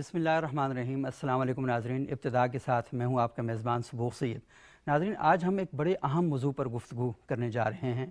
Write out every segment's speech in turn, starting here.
بسم اللہ الرحمن الرحیم۔ السلام علیکم ناظرین، ابتدا کے ساتھ میں ہوں آپ کا میزبان صبوح سید۔ ناظرین، آج ہم ایک بڑے اہم موضوع پر گفتگو کرنے جا رہے ہیں۔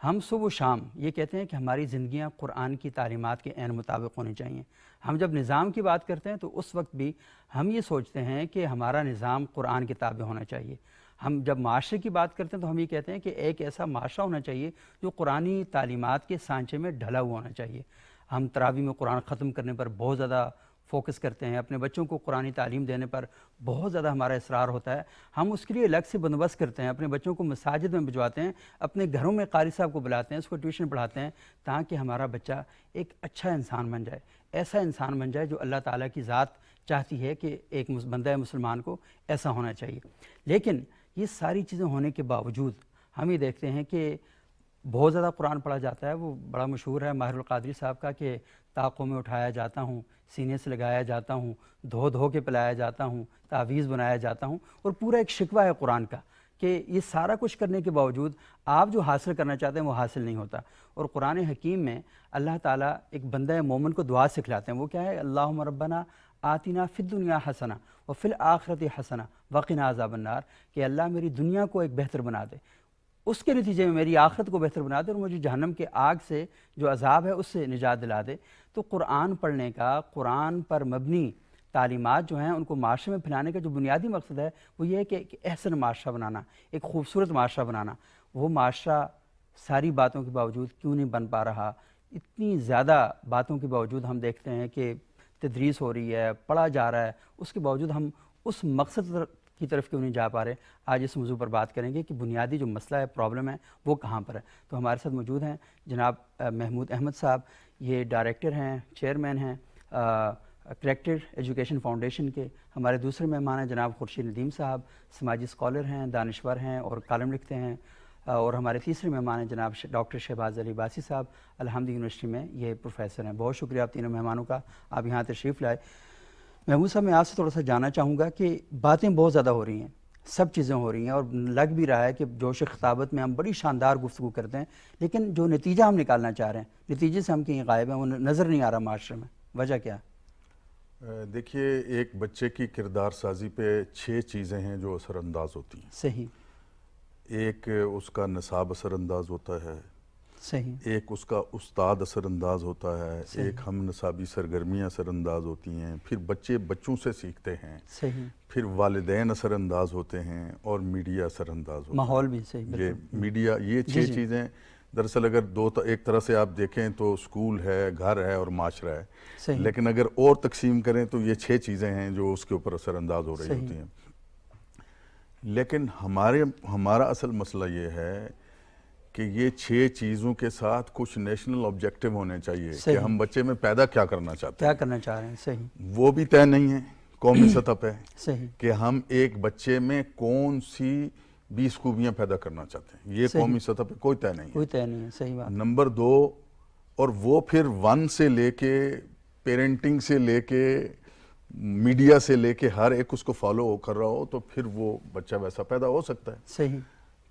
ہم صبح و شام یہ کہتے ہیں کہ ہماری زندگیاں قرآن کی تعلیمات کے عین مطابق ہونی چاہیے۔ ہم جب نظام کی بات کرتے ہیں تو اس وقت بھی ہم یہ سوچتے ہیں کہ ہمارا نظام قرآن کے تابع ہونا چاہیے۔ ہم جب معاشرے کی بات کرتے ہیں تو ہم یہ کہتے ہیں کہ ایک ایسا معاشرہ ہونا چاہیے جو قرآنی تعلیمات کے سانچے میں ڈھلا ہوا ہونا چاہیے۔ ہم تراویح میں قرآن ختم کرنے پر بہت زیادہ فوکس کرتے ہیں، اپنے بچوں کو قرآنی تعلیم دینے پر بہت زیادہ ہمارا اصرار ہوتا ہے۔ ہم اس کے لیے الگ سے بندوبست کرتے ہیں، اپنے بچوں کو مساجد میں بھجواتے ہیں، اپنے گھروں میں قاری صاحب کو بلاتے ہیں، اس کو ٹیوشن پڑھاتے ہیں تاکہ ہمارا بچہ ایک اچھا انسان بن جائے، ایسا انسان بن جائے جو اللہ تعالیٰ کی ذات چاہتی ہے کہ ایک بندہ مسلمان کو ایسا ہونا چاہیے۔ لیکن یہ ساری چیزیں ہونے کے باوجود ہم یہ دیکھتے ہیں کہ بہت زیادہ قرآن پڑھا جاتا ہے۔ وہ بڑا مشہور ہے ماہر القادری صاحب کا کہ طاقوں میں اٹھایا جاتا ہوں، سینے سے لگایا جاتا ہوں، دھو دھو کے پلایا جاتا ہوں، تعویذ بنایا جاتا ہوں، اور پورا ایک شکوہ ہے قرآن کا کہ یہ سارا کچھ کرنے کے باوجود آپ جو حاصل کرنا چاہتے ہیں وہ حاصل نہیں ہوتا۔ اور قرآن حکیم میں اللہ تعالیٰ ایک بندہ مومن کو دعا سکھلاتے ہیں، وہ کیا ہے؟ اللہم ربنا آتنا فی الدنیا حسنہ وفی الآخرۃ حسنہ وقنا عذاب النار، کہ اللہ میری دنیا کو ایک بہتر بنا دے، اس کے نتیجے میں میری آخرت کو بہتر بنا دے، اور مجھے جہنم کے آگ سے جو عذاب ہے اس سے نجات دلا دے۔ تو قرآن پڑھنے کا، قرآن پر مبنی تعلیمات جو ہیں ان کو معاشرے میں پھیلانے کا جو بنیادی مقصد ہے وہ یہ ہے کہ ایک احسن معاشرہ بنانا، ایک خوبصورت معاشرہ بنانا۔ وہ معاشرہ ساری باتوں کے باوجود کیوں نہیں بن پا رہا؟ اتنی زیادہ باتوں کے باوجود ہم دیکھتے ہیں کہ تدریس ہو رہی ہے، پڑھا جا رہا ہے، اس کے باوجود ہم اس مقصد کی طرف کیوں نہیں جا پا رہے؟ آج اس موضوع پر بات کریں گے کہ بنیادی جو مسئلہ ہے، پرابلم ہے، وہ کہاں پر ہے۔ تو ہمارے ساتھ موجود ہیں جناب محمود احمد صاحب، یہ ڈائریکٹر ہیں، چیئرمین ہیں کریکٹر ایجوکیشن فاؤنڈیشن کے۔ ہمارے دوسرے مہمان ہیں جناب خورشید ندیم صاحب، سماجی اسکالر ہیں، دانشور ہیں اور کالم لکھتے ہیں۔ اور ہمارے تیسرے مہمان ہیں جناب ڈاکٹر شہباز علی عباسی صاحب، الحمد یونیورسٹی میں یہ پروفیسر ہیں۔ بہت شکریہ آپ تینوں مہمانوں کا، آپ یہاں تشریف لائے۔ محمود صاحب، میں آپ سے تھوڑا سا جاننا چاہوں گا کہ باتیں بہت زیادہ ہو رہی ہیں، سب چیزیں ہو رہی ہیں، اور لگ بھی رہا ہے کہ جوش خطابت میں ہم بڑی شاندار گفتگو کرتے ہیں، لیکن جو نتیجہ ہم نکالنا چاہ رہے ہیں، نتیجے سے ہم کہیں غائب ہیں، وہ نظر نہیں آ رہا معاشرے میں۔ وجہ کیا ہے؟ دیکھیے، ایک بچے کی کردار سازی پہ 6 چیزیں ہیں جو اثر انداز ہوتی ہیں۔ صحیح۔ ایک اس کا نصاب اثر انداز ہوتا ہے، صحیح۔ ایک اس کا استاد اثر انداز ہوتا ہے، ایک ہم نصابی سرگرمیاں اثر انداز ہوتی ہیں، پھر بچے بچوں سے سیکھتے ہیں، صحیح۔ پھر والدین اثر انداز ہوتے ہیں، اور میڈیا اثر انداز ہوتا ہے۔ ماحول بھی صحیح، یہ بالکل۔ میڈیا، یہ 6 چیزیں دراصل اگر ایک طرح سے آپ دیکھیں تو اسکول ہے، گھر ہے اور معاشرہ ہے، صحیح۔ لیکن اگر اور تقسیم کریں تو یہ 6 چیزیں ہیں جو اس کے اوپر اثر انداز ہو رہی ہوتی ہیں۔ لیکن ہمارا اصل مسئلہ یہ ہے کہ یہ 6 چیزوں کے ساتھ کچھ نیشنل آبجیکٹیو ہونے چاہیے کہ ہم بچے میں پیدا کیا کرنا چاہتے ہیں، کیا کرنا چاہ رہے ہیں۔ صحیح۔ وہ بھی طے نہیں ہے قومی سطح پہ صحیح۔ کہ ہم ایک بچے میں کون سی 20 خوبیاں پیدا کرنا چاہتے ہیں، یہ قومی سطح پہ کوئی طے نہیں ہے۔ کوئی طے نہیں ہے، صحیح بات۔ نمبر 2، اور وہ پھر 1 سے لے کے پیرنٹنگ سے لے کے میڈیا سے لے کے ہر ایک اس کو فالو کر رہا ہو تو پھر وہ بچہ ویسا پیدا ہو سکتا ہے۔ صحیح۔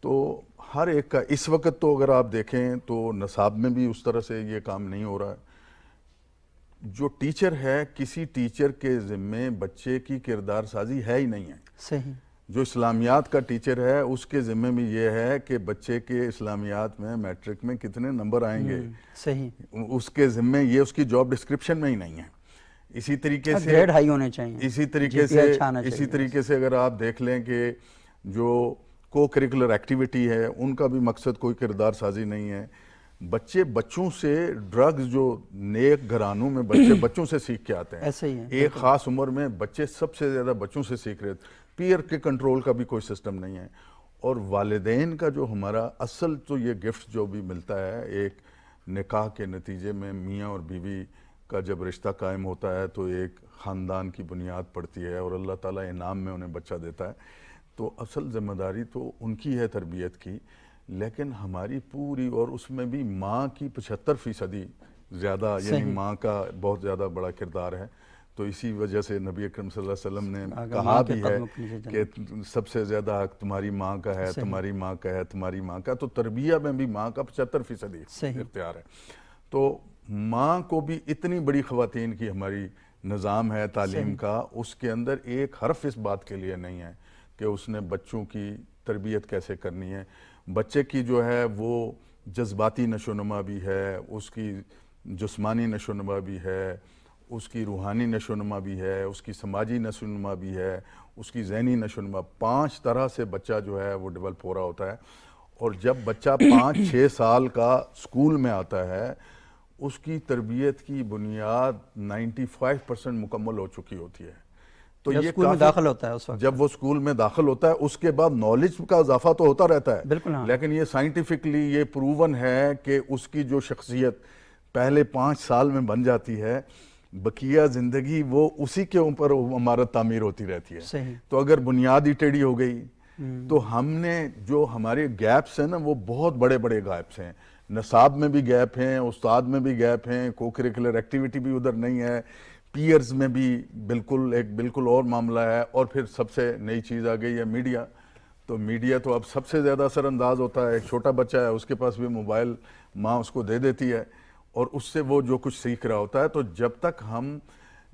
تو ہر ایک کا اس وقت تو اگر آپ دیکھیں تو نصاب میں بھی اس طرح سے یہ کام نہیں ہو رہا ہے۔ جو ٹیچر ہے، کسی ٹیچر کے ذمے بچے کی کردار سازی ہے ہی نہیں ہے۔ صحیح۔ جو اسلامیات کا ٹیچر ہے اس کے ذمے میں یہ ہے کہ بچے کے اسلامیات میں میٹرک میں کتنے نمبر آئیں گے، صحیح، اس کے ذمے، یہ اس کی جاب ڈسکرپشن میں ہی نہیں ہے۔ اسی طریقے سے گریڈ ہائی ہونے چاہیے، اسی طریقے سے اگر آپ دیکھ لیں کہ جو کو کریکولر ایکٹیویٹی ہے ان کا بھی مقصد کوئی کردار سازی نہیں ہے۔ بچوں سے ڈرگز، جو نیک گھرانوں میں بچوں سے سیکھ کے آتے ہیں، ایسے ہی ہے، ایک خاص عمر میں بچے سب سے زیادہ بچوں سے سیکھ رہے تھے، پیئر کے کنٹرول کا بھی کوئی سسٹم نہیں ہے۔ اور والدین کا جو ہمارا اصل تو یہ گفٹ جو بھی ملتا ہے، ایک نکاح کے نتیجے میں میاں اور بیوی کا جب رشتہ قائم ہوتا ہے تو ایک خاندان کی بنیاد پڑتی ہے اور اللہ تعالیٰ انعام میں انہیں بچہ دیتا ہے۔ تو اصل ذمہ داری تو ان کی ہے تربیت کی، لیکن ہماری پوری، اور اس میں بھی ماں کی 75% زیادہ، یعنی ماں کا بہت زیادہ بڑا کردار ہے۔ تو اسی وجہ سے نبی اکرم صلی اللہ علیہ وسلم نے کہا بھی ہے کہ سب سے زیادہ حق تمہاری ماں کا ہے، تمہاری ماں کا ہے، تمہاری ماں کا۔ تو تربیہ میں بھی ماں کا 75% اختیار ہے۔ تو ماں کو بھی اتنی بڑی خواتین کی ہماری نظام ہے تعلیم کا، اس کے اندر ایک حرف اس بات کے لیے نہیں ہے کہ اس نے بچوں کی تربیت کیسے کرنی ہے. بچے کی جو ہے وہ جذباتی نشو و نما بھی ہے، اس کی جسمانی نشو و نما بھی ہے، اس کی روحانی نشو و نما بھی ہے، اس کی سماجی نشو و نما بھی ہے، اس کی ذہنی نشو و نما. 5 طرح سے بچہ جو ہے وہ ڈیولپ ہو رہا ہوتا ہے. اور جب بچہ 5-6 سال کا اسکول میں آتا ہے اس کی تربیت کی بنیاد 95% مکمل ہو چکی ہوتی ہے. تو جب یہ اسکول میں داخل ہوتا ہے اس وقت، جب وہ اسکول میں داخل ہوتا ہے اس کے بعد نالج کا اضافہ تو ہوتا رہتا ہے، بالکل ہاں. لیکن یہ سائنٹیفکلی یہ پروون ہے کہ اس کی جو شخصیت پہلے 5 سال میں بن جاتی ہے، بقیہ زندگی وہ اسی کے اوپر عمارت تعمیر ہوتی رہتی ہے. صحیح. تو اگر بنیاد ہی ٹیڑھی ہو گئی تو ہم نے جو ہمارے گیپس ہیں نا وہ بہت بڑے بڑے گیپس ہیں. نصاب میں بھی گیپ ہیں، استاد میں بھی گیپ ہیں، کو کریکولر ایکٹیویٹی بھی ادھر نہیں ہے، پیئرز میں بھی بالکل اور معاملہ ہے. اور پھر سب سے نئی چیز آ گئی ہے میڈیا. تو میڈیا تو اب سب سے زیادہ اثر انداز ہوتا ہے. ایک چھوٹا بچہ ہے اس کے پاس بھی موبائل ماں اس کو دے دیتی ہے اور اس سے وہ جو کچھ سیکھ رہا ہوتا ہے. تو جب تک ہم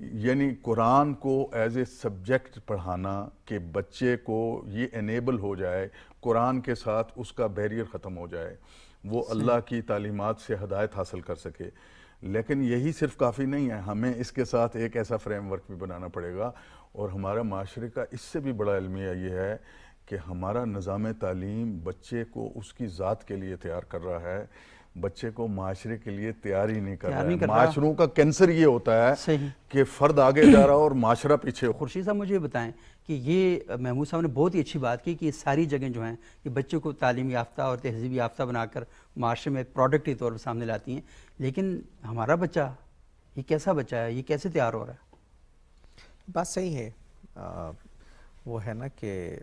یعنی قرآن کو ایز اے سبجیکٹ پڑھانا کہ بچے کو یہ انیبل ہو جائے، قرآن کے ساتھ اس کا بیریئر ختم ہو جائے، وہ اللہ کی تعلیمات سے ہدایت حاصل کر سکے. لیکن یہی صرف کافی نہیں ہے، ہمیں اس کے ساتھ ایک ایسا فریم ورک بھی بنانا پڑے گا. اور ہمارا معاشرے کا اس سے بھی بڑا المیہ یہ ہے کہ ہمارا نظام تعلیم بچے کو اس کی ذات کے لیے تیار کر رہا ہے، بچے کو معاشرے کے لیے تیار ہی نہیں کر رہا ہے. معاشروں کا کینسر یہ ہوتا ہے کہ فرد آگے جا رہا اور معاشرہ پیچھے ہو. خورشید صاحب مجھے یہ بتائیں کہ یہ محمود صاحب نے بہت ہی اچھی بات کی کہ یہ ساری جگہیں جو ہیں یہ بچوں کو تعلیم یافتہ اور تہذیب یافتہ بنا کر معاشرے میں ایک پروڈکٹ کے طور پر سامنے لاتی ہیں، لیکن ہمارا بچہ یہ کیسا بچہ ہے، یہ کیسے تیار ہو رہا ہے؟ بات صحیح ہے. وہ ہے نا کہ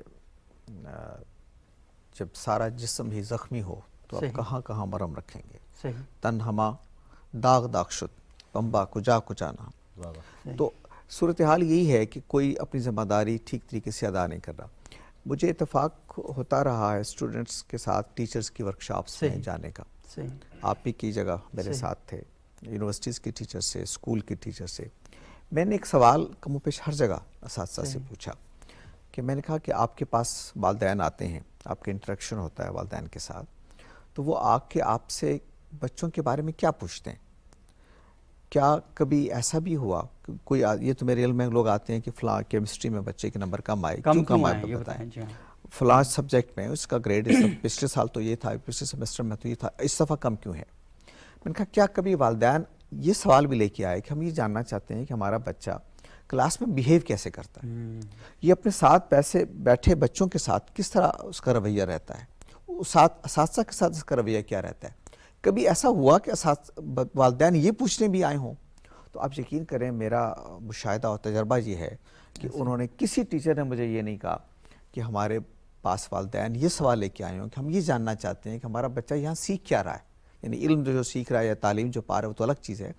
جب سارا جسم ہی زخمی ہو تو اب کہاں کہاں مرہم رکھیں گے. صحیح. تن ہما داغ داغ شد پمبا کجا کچانا. تو صورتحال یہی ہے کہ کوئی اپنی ذمہ داری ٹھیک طریقے سے ادا نہیں کر رہا. مجھے اتفاق ہوتا رہا ہے اسٹوڈنٹس کے ساتھ ٹیچرز کی ورکشاپس میں جانے کا. آپ بھی کئی جگہ میرے ساتھ تھے، یونیورسٹیز کے ٹیچر سے، اسکول کے ٹیچر سے. میں نے ایک سوال کم و پیش ہر جگہ اساتذہ سے پوچھا کہ میں نے کہا کہ آپ کے پاس والدین آتے ہیں، آپ کا انٹریکشن ہوتا ہے والدین کے ساتھ، تو وہ آ کے آپ سے بچوں کے بارے میں کیا پوچھتے ہیں؟ کیا کبھی ایسا بھی ہوا کہ کوئی یہ تو میرے علم میں لوگ آتے ہیں کہ فلاں کیمسٹری میں بچے کے نمبر کم آئے، کیوں کم آئے بتائیں، فلاں سبجیکٹ میں اس کا گریڈ پچھلے سال تو یہ تھا، پچھلے سیمسٹر میں تو یہ تھا، اس دفعہ کم کیوں ہے؟ میں نے کہا کیا کبھی والدین یہ سوال بھی لے کے آئے کہ ہم یہ جاننا چاہتے ہیں کہ ہمارا بچہ کلاس میں بیہیو کیسے کرتا ہے، یہ اپنے ساتھ بیٹھے بچوں کے ساتھ کس طرح اس کا رویہ رہتا ہے، اساتذہ کے ساتھ اس کا رویہ کیا رہتا ہے؟ کبھی ایسا ہوا کہ والدین یہ پوچھنے بھی آئے ہوں؟ تو آپ یقین کریں میرا مشاہدہ اور تجربہ یہ ہے کہ انہوں نے کسی ٹیچر نے مجھے یہ نہیں کہا کہ ہمارے پاس والدین یہ سوال لے کے آئے ہوں کہ ہم یہ جاننا چاہتے ہیں کہ ہمارا بچہ یہاں سیکھ کیا رہا ہے. یعنی علم جو سیکھ رہا ہے یا تعلیم جو پا رہا ہے وہ تو الگ چیز ہے،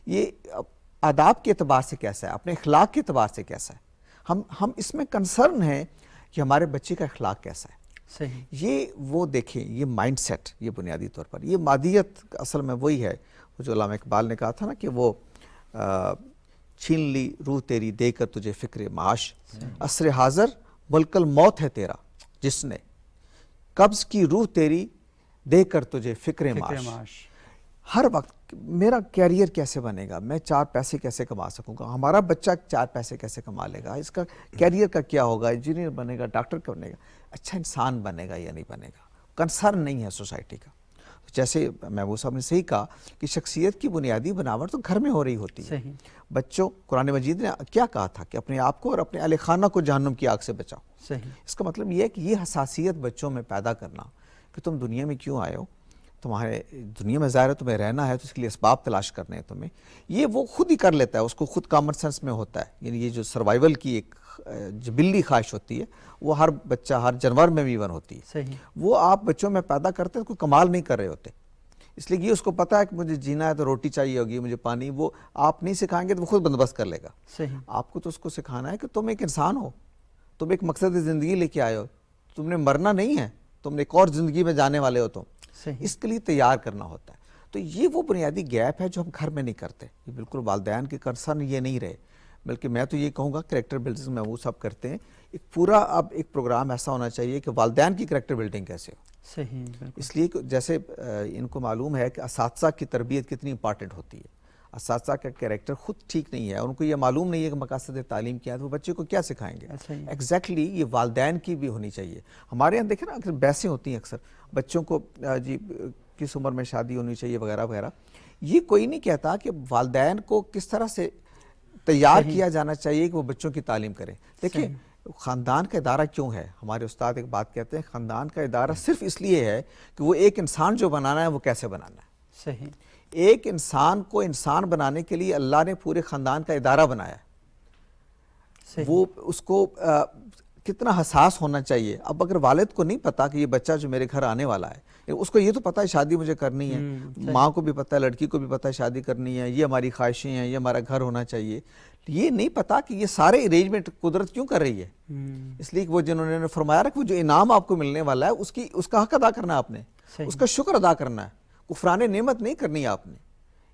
یہ آداب کے اعتبار سے کیسا ہے، اپنے اخلاق کے اعتبار سے کیسا ہے. ہم اس میں کنسرن ہیں کہ ہمارے بچے کا اخلاق کیسا ہے. صحیح. یہ وہ دیکھیں، یہ مائنڈ سیٹ، یہ بنیادی طور پر یہ مادیت اصل میں وہی ہے جو علامہ اقبال نے کہا تھا نا کہ وہ چھین لی روح تیری دے کر تجھے فکر معاش، عصر حاضر ملک الموت ہے تیرا جس نے قبض کی روح تیری دے کر تجھے فکر معاش. ہر وقت میرا کیریئر کیسے بنے گا، میں 4 پیسے کیسے کما سکوں گا، ہمارا بچہ 4 پیسے کیسے کما لے گا، اس کا کیریئر کا کیا ہوگا، انجینئر بنے گا، ڈاکٹر بنے گا، اچھا انسان بنے گا یا نہیں بنے گا. کنسرن نہیں ہے سوسائٹی کا. جیسے محبوب صاحب نے صحیح کہا کہ شخصیت کی بنیادی بناوٹ تو گھر میں ہو رہی ہوتی ہے. بچوں، قرآن مجید نے کیا کہا تھا کہ اپنے آپ کو اور اپنے اہل خانہ کو جہنم کی آگ سے بچاؤ. اس کا مطلب یہ ہے کہ یہ حساسیت بچوں میں پیدا کرنا کہ تم دنیا میں کیوں آئے ہو، تمہارے دنیا میں ظاہر ہے تمہیں رہنا ہے تو اس کے لیے اسباب تلاش کرنے ہیں تمہیں، یہ وہ خود ہی کر لیتا ہے، اس کو خود کامن سینس میں ہوتا ہے. یعنی یہ جو سروائیول کی ایک جبلی خواہش ہوتی ہے وہ ہر بچہ، ہر جانور میں بھی ایون ہوتی ہے. وہ آپ بچوں میں پیدا کرتے ہیں، کوئی کمال نہیں کر رہے ہوتے، اس لیے یہ اس کو پتا ہے کہ مجھے جینا ہے تو روٹی چاہیے ہوگی، مجھے پانی، وہ آپ نہیں سکھائیں گے تو وہ خود بندوبست کر لے گا. آپ کو تو اس کو سکھانا ہے کہ تم ایک انسان ہو، تم ایک مقصد زندگی لے کے آئے ہو، تم نے مرنا نہیں ہے، تم ایک اور زندگی میں جانے والے ہو، تم اس کے لیے تیار کرنا ہوتا ہے. تو یہ وہ بنیادی گیپ ہے جو ہم گھر میں نہیں کرتے. یہ بالکل والدین کے کنسرن یہ نہیں رہے بلکہ میں تو یہ کہوں گا کریکٹر بلڈنگ میں وہ سب کرتے ہیں، ایک پورا اب ایک پروگرام ایسا ہونا چاہیے کہ والدین کی کریکٹر بلڈنگ کیسے ہو. صحیح، بالکل. اس لیے کہ جیسے ان کو معلوم ہے کہ اساتذہ کی تربیت کتنی امپارٹنٹ ہوتی ہے. اساتذہ کا کریکٹر خود ٹھیک نہیں ہے، ان کو یہ معلوم نہیں ہے کہ مقاصد تعلیم کیا ہے، تو وہ بچے کو کیا سکھائیں گے. ایگزیکٹلی یہ والدین کی بھی ہونی چاہیے. ہمارے یہاں دیکھیں نا اکثر بحثیں ہوتی ہیں اکثر بچوں کو جی کس عمر میں شادی ہونی چاہیے وغیرہ وغیرہ. یہ کوئی نہیں کہتا کہ والدین کو کس طرح سے تیار کیا جانا چاہیے کہ وہ بچوں کی تعلیم کریں. دیکھیں خاندان کا ادارہ کیوں ہے، ہمارے استاد ایک بات کہتے ہیں خاندان کا ادارہ صرف اس لیے ہے کہ وہ ایک انسان جو بنانا ہے وہ کیسے بنانا ہے. صحیح. ایک انسان کو انسان بنانے کے لیے اللہ نے پورے خاندان کا ادارہ بنایا ہے. وہ اس کو کتنا حساس ہونا چاہیے. اب اگر والد کو نہیں پتا کہ یہ بچہ جو میرے گھر آنے والا ہے، اس کو یہ تو پتا ہے شادی مجھے کرنی ہے، ماں کو بھی پتا ہے، لڑکی کو بھی پتا ہے شادی کرنی ہے، یہ ہماری خواہشیں ہیں، یہ ہمارا گھر ہونا چاہیے. یہ نہیں پتا کہ یہ سارے ارینجمنٹ قدرت کیوں کر رہی ہے. اس لیے کہ وہ جنہوں نے فرمایا کہ وہ جو انعام آپ کو ملنے والا ہے اس کا حق ادا کرنا ہے آپ نے، اس کا شکر ادا کرنا ہے. کفران نعمت نہیں کرنی آپ نے.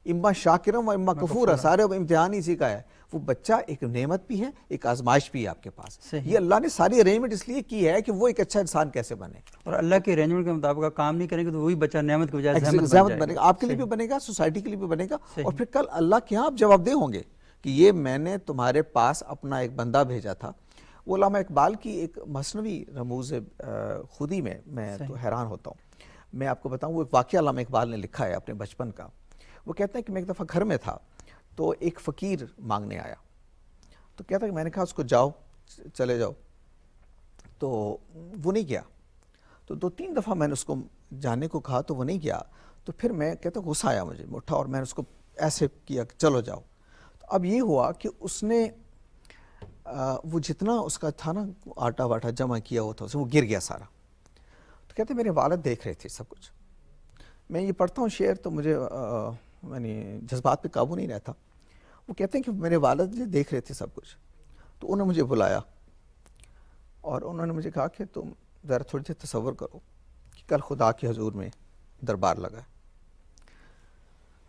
اما شاکرم و اما کفورا، سارے امتحان اسی کا ہے. وہ بچہ ایک نعمت بھی ہے، ایک آزمائش بھی ہے آپ کے پاس. یہ اللہ نے ساری ارینجمنٹ اس لیے کی ہے کہ وہ ایک اچھا انسان کیسے بنے. اور اللہ کے ارینجمنٹ کے مطابق کام نہیں کریں گے تو وہی بچہ نعمت کی بجائے زحمت بنے گا. آپ کے لیے بھی بنے گا، سوسائٹی کے لیے بھی بنے گا، اور پھر کل اللہ کے ہاں آپ جواب دہ ہوں گے کہ یہ میں نے تمہارے پاس اپنا ایک بندہ بھیجا تھا. وہ علامہ اقبال کی ایک مثنوی رموز خودی میں تو حیران ہوتا ہوں. میں آپ کو بتاؤں وہ ایک واقعہ علامہ اقبال نے لکھا ہے اپنے بچپن کا. وہ کہتے ہیں کہ میں ایک دفعہ گھر میں تھا تو ایک فقیر مانگنے آیا. تو کہتا ہے کہ میں نے کہا اس کو جاؤ، چلے جاؤ. تو وہ نہیں گیا. تو 2-3 دفعہ میں نے اس کو جانے کو کہا تو وہ نہیں گیا. تو پھر میں کہتا غصہ آیا مجھے، اٹھا اور میں نے اس کو ایسے کیا کہ چلو جاؤ. تو اب یہ ہوا کہ اس نے وہ جتنا اس کا تھا نا آٹا واٹا جمع کیا ہوا تھا اسے وہ گر گیا سارا. تو کہتے میرے والد دیکھ رہے تھے سب کچھ. میں یہ پڑھتا ہوں شعر تو مجھے یعنی جذبات پہ قابو نہیں رہتا. وہ کہتے ہیں کہ میرے والد جو دیکھ رہے تھے سب کچھ، تو انہوں نے مجھے بلایا اور انہوں نے مجھے کہا کہ تم ذرا تھوڑی دیر تصور کرو کہ کل خدا کے حضور میں دربار لگا ہے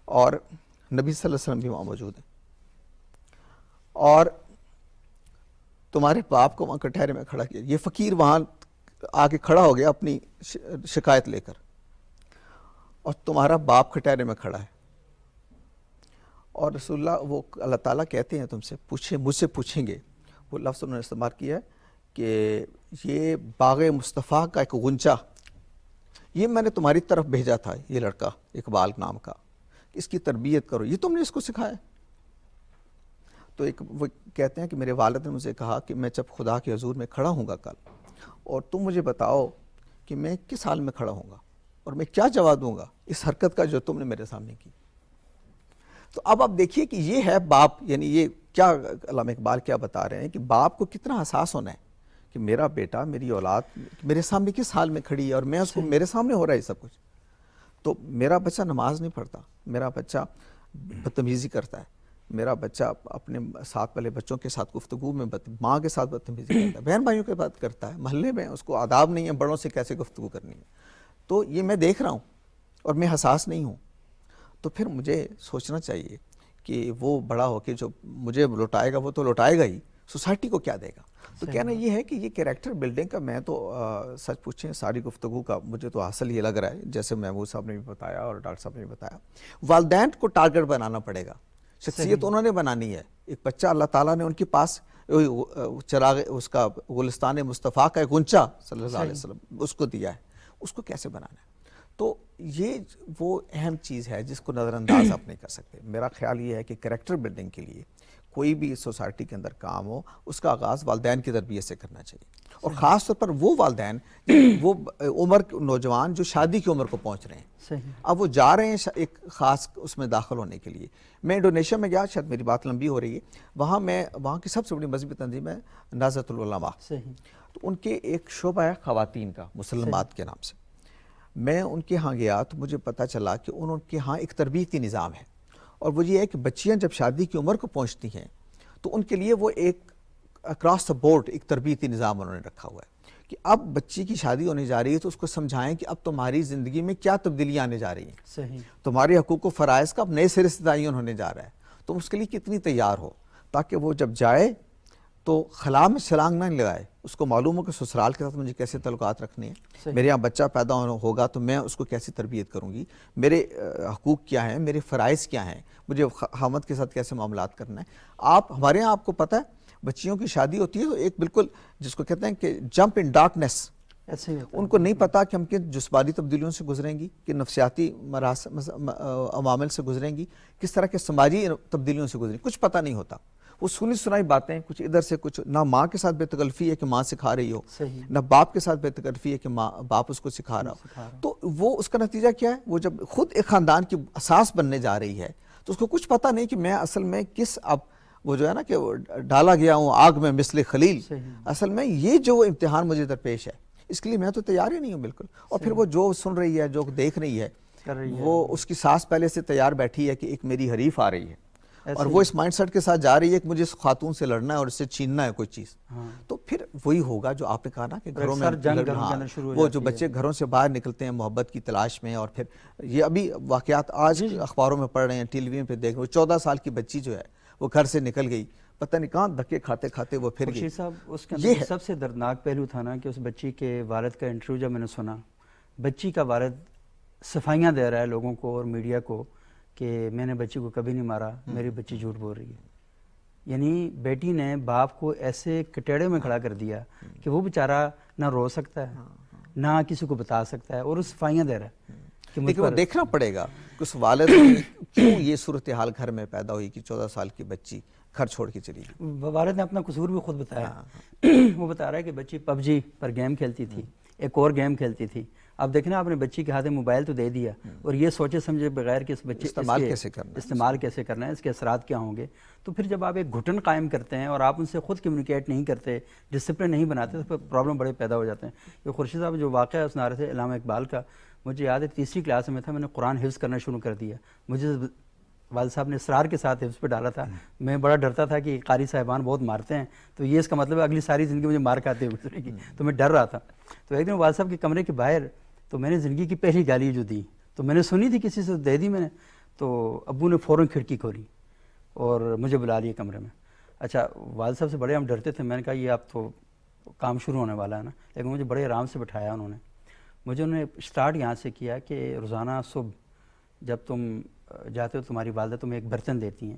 اور نبی صلی اللہ علیہ وسلم بھی وہاں موجود ہیں اور تمہارے باپ کو وہاں کٹہرے میں کھڑا کیا. یہ فقیر وہاں آ کے کھڑا ہو گیا اپنی شکایت لے کر، اور تمہارا باپ کٹہرے میں کھڑا ہے. اور رسول اللہ وہ اللہ تعالیٰ کہتے ہیں تم سے مجھ سے پوچھیں گے. وہ لفظ انہوں نے استعمال کیا ہے کہ یہ باغ مصطفیٰ کا ایک غنچہ، یہ میں نے تمہاری طرف بھیجا تھا، یہ لڑکا اقبال نام کا، اس کی تربیت کرو، یہ تم نے اس کو سکھایا. تو وہ کہتے ہیں کہ میرے والد نے مجھے کہا کہ میں جب خدا کے حضور میں کھڑا ہوں گا کل، اور تم مجھے بتاؤ کہ میں کس حال میں کھڑا ہوں گا اور میں کیا جواب دوں گا اس حرکت کا جو تم نے میرے سامنے کی. تو اب آپ دیکھیے کہ یہ ہے باپ، یعنی یہ کیا علامہ اقبال کیا بتا رہے ہیں کہ باپ کو کتنا حساس ہونا ہے کہ میرا بیٹا، میری اولاد میرے سامنے کس حال میں کھڑی ہے اور میں اس کو میرے سامنے ہو رہا ہے سب کچھ. تو میرا بچہ نماز نہیں پڑھتا، میرا بچہ بدتمیزی کرتا ہے، میرا بچہ اپنے ساتھ والے بچوں کے ساتھ گفتگو میں ماں کے ساتھ بدتمیزی کرتا ہے، بہن بھائیوں کے بات کرتا ہے، محلے میں اس کو آداب نہیں ہے بڑوں سے کیسے گفتگو کرنی ہے. تو یہ میں دیکھ رہا ہوں اور میں حساس نہیں ہوں. تو پھر مجھے سوچنا چاہیے کہ وہ بڑا ہو کے جو مجھے لوٹائے گا وہ تو لوٹائے گا ہی، سوسائٹی کو کیا دے گا. تو کہنا یہ ہے کہ یہ کریکٹر بلڈنگ کا میں تو سچ پوچھیں ساری گفتگو کا مجھے تو حاصل یہ لگ رہا ہے، جیسے محمود صاحب نے بھی بتایا اور ڈاکٹر صاحب نے بھی بتایا، والدین کو ٹارگٹ بنانا پڑے گا. شخصیت انہوں نے بنانی ہے. ایک بچہ اللہ تعالیٰ نے ان کے پاس چراغ اس کا گلستان مصطفیٰ کا ایک غنچہ صلی اللہ علیہ وسلم اس کو دیا ہے، اس کو کیسے بنانا ہے. تو یہ وہ اہم چیز ہے جس کو نظر انداز آپ نہیں کر سکتے. میرا خیال یہ ہے کہ کریکٹر بلڈنگ کے لیے کوئی بھی سوسائٹی کے اندر کام ہو اس کا آغاز والدین کی تربیت سے کرنا چاہیے، اور خاص طور پر وہ والدین وہ عمر نوجوان جو شادی کی عمر کو پہنچ رہے ہیں، اب وہ جا رہے ہیں ایک خاص اس میں داخل ہونے کے لیے. میں انڈونیشیا میں گیا، شاید میری بات لمبی ہو رہی ہے، وہاں کی سب سے بڑی مذہبی تنظیم ہے نہضت العلماء. تو ان کے ایک شعبہ ہے خواتین کا، مسلمات کے نام سے. میں ان کے ہاں گیا تو مجھے پتہ چلا کہ ان کے ہاں ایک تربیتی نظام ہے، اور وہ یہ ہے کہ بچیاں جب شادی کی عمر کو پہنچتی ہیں تو ان کے لیے وہ ایک اکراس دا بورڈ ایک تربیتی نظام انہوں نے رکھا ہوا ہے کہ اب بچی کی شادی ہونے جا رہی ہے تو اس کو سمجھائیں کہ اب تمہاری زندگی میں کیا تبدیلیاں آنے جا رہی ہیں، تمہارے حقوق و فرائض کا اب نئے سرے سے تعین ہونے جا رہا ہے، تم اس کے لیے کتنی تیار ہو. تاکہ وہ جب جائے تو خلا میں چھلانگ نہ لگائے، اس کو معلوم ہو کہ سسرال کے ساتھ مجھے کیسے تعلقات رکھنے ہیں، میرے یہاں بچہ پیدا ہوگا تو میں اس کو کیسی تربیت کروں گی، میرے حقوق کیا ہیں، میرے فرائض کیا ہیں، مجھے خاوند کے ساتھ کیسے معاملات کرنا ہے۔ آپ ہمارے یہاں آپ کو پتہ ہے بچیوں کی شادی ہوتی ہے تو ایک بالکل جس کو کہتے ہیں کہ جمپ ان ڈارکنیس، ایسے ہی ہوتا ہے۔ ان کو نہیں پتا کہ ہم کن جسمانی تبدیلیوں سے گزریں گی، کن نفسیاتی عوامل سے گزریں گی، کس طرح کے سماجی تبدیلیوں سے گزریں گی، کچھ پتہ نہیں ہوتا۔ وہ سنی سنائی باتیں کچھ ادھر سے کچھ، نہ ماں کے ساتھ بے تکلفی ہے کہ ماں سکھا رہی ہو، صحیح، نہ باپ کے ساتھ بے تکلفی ہے کہ باپ اس کو سکھا رہا ہو۔ تو وہ اس کا نتیجہ کیا ہے، وہ جب خود ایک خاندان کی اساس بننے جا رہی ہے تو اس کو کچھ پتہ نہیں کہ میں اصل میں کس، اب وہ جو ہے نا کہ ڈالا گیا ہوں آگ میں مثل خلیل، اصل میں یہ جو امتحان مجھے درپیش ہے اس کے لیے میں تو تیار ہی نہیں ہوں بالکل۔ اور پھر وہ جو سن رہی ہے، جو دیکھ رہی ہے، وہ اس کی ساس پہلے سے تیار بیٹھی ہے کہ ایک میری حریف آ رہی ہے، اور وہ اس مائنڈ سیٹ کے ساتھ جا رہی ہے کہ مجھے اس خاتون سے لڑنا ہے اور اس سے چھیننا ہے کوئی چیز، تو پھر وہی ہوگا جو آپ نے کہا نا کہ گھروں میں وہ جو بچے گھروں سے باہر نکلتے ہیں محبت کی تلاش میں، اور پھر یہ ابھی واقعات آج اخباروں میں پڑھ رہے ہیں، ٹی وی پہ دیکھ رہے ہیں، 14 سال کی بچی جو ہے وہ گھر سے نکل گئی، پتہ نہیں کہاں دھکے کھاتے کھاتے وہ پھر گئی۔ صاحب اس کے اندر سب سے دردناک پہلو تھا نا کہ اس بچی کے والد کا انٹرویو جب میں نے سنا، بچی کا والد صفائیاں دے رہا ہے لوگوں کو اور میڈیا کو کہ میں نے بچی کو کبھی نہیں مارا، میری بچی جھوٹ بول رہی ہے۔ یعنی بیٹی نے باپ کو ایسے کٹیڑے میں کھڑا کر دیا کہ وہ بیچارہ نہ رو سکتا ہے نہ کسی کو بتا سکتا ہے، اور وہ صفائیاں دے رہا ہے کہ لیکن وہ دیکھنا پڑے گا کہ اس والد کی کیوں یہ صورتحال گھر میں پیدا ہوئی کہ 14 سال کی بچی گھر چھوڑ کے چلی گئی۔ والد نے اپنا قصور بھی خود بتایا، وہ بتا رہا ہے کہ بچی پب جی پر گیم کھیلتی تھی، ایک اور گیم کھیلتی تھی۔ اب دیکھنا آپ نے بچی کے ہاتھ میں موبائل تو دے دیا اور یہ سوچے سمجھے بغیر کہ اس بچے استعمال کیسے کرنا ہے، اس کے اثرات کیا ہوں گے، تو پھر جب آپ ایک گھٹن قائم کرتے ہیں اور آپ ان سے خود کمیونیکیٹ نہیں کرتے، ڈسپلن نہیں بناتے، تو پھر پرابلم بڑے پیدا ہو جاتے ہیں۔ یہ خورشید صاحب جو واقعہ سنا رہے تھے علامہ اقبال کا، مجھے یاد ہے 3ری کلاس میں تھا، میں نے قرآن حفظ کرنا شروع کر دیا، مجھے والد صاحب نے اصرار کے ساتھ حفظ پہ ڈالا تھا، میں بڑا ڈرتا تھا کہ قاری صاحبان بہت مارتے ہیں تو یہ اس کا مطلب ہے اگلی ساری زندگی مجھے مار کھاتے ہوئے گزرے گی، تو میں ڈر رہا تھا۔ تو ایک دن والد صاحب کے کمرے کے باہر تو میں نے زندگی کی پہلی گالی جو دی تو میں نے سنی تھی، کسی سے دے دی میں نے، تو ابو نے فوراً کھڑکی کھولی اور مجھے بلا لیے کمرے میں۔ اچھا والد صاحب سے بڑے ہم ڈرتے تھے، میں نے کہا یہ اب تو کام شروع ہونے والا ہے نا، لیکن مجھے بڑے آرام سے بٹھایا انہوں نے اسٹارٹ یہاں سے کیا کہ روزانہ صبح جب تم جاتے ہو تمہاری والدہ تمہیں ایک برتن دیتی ہیں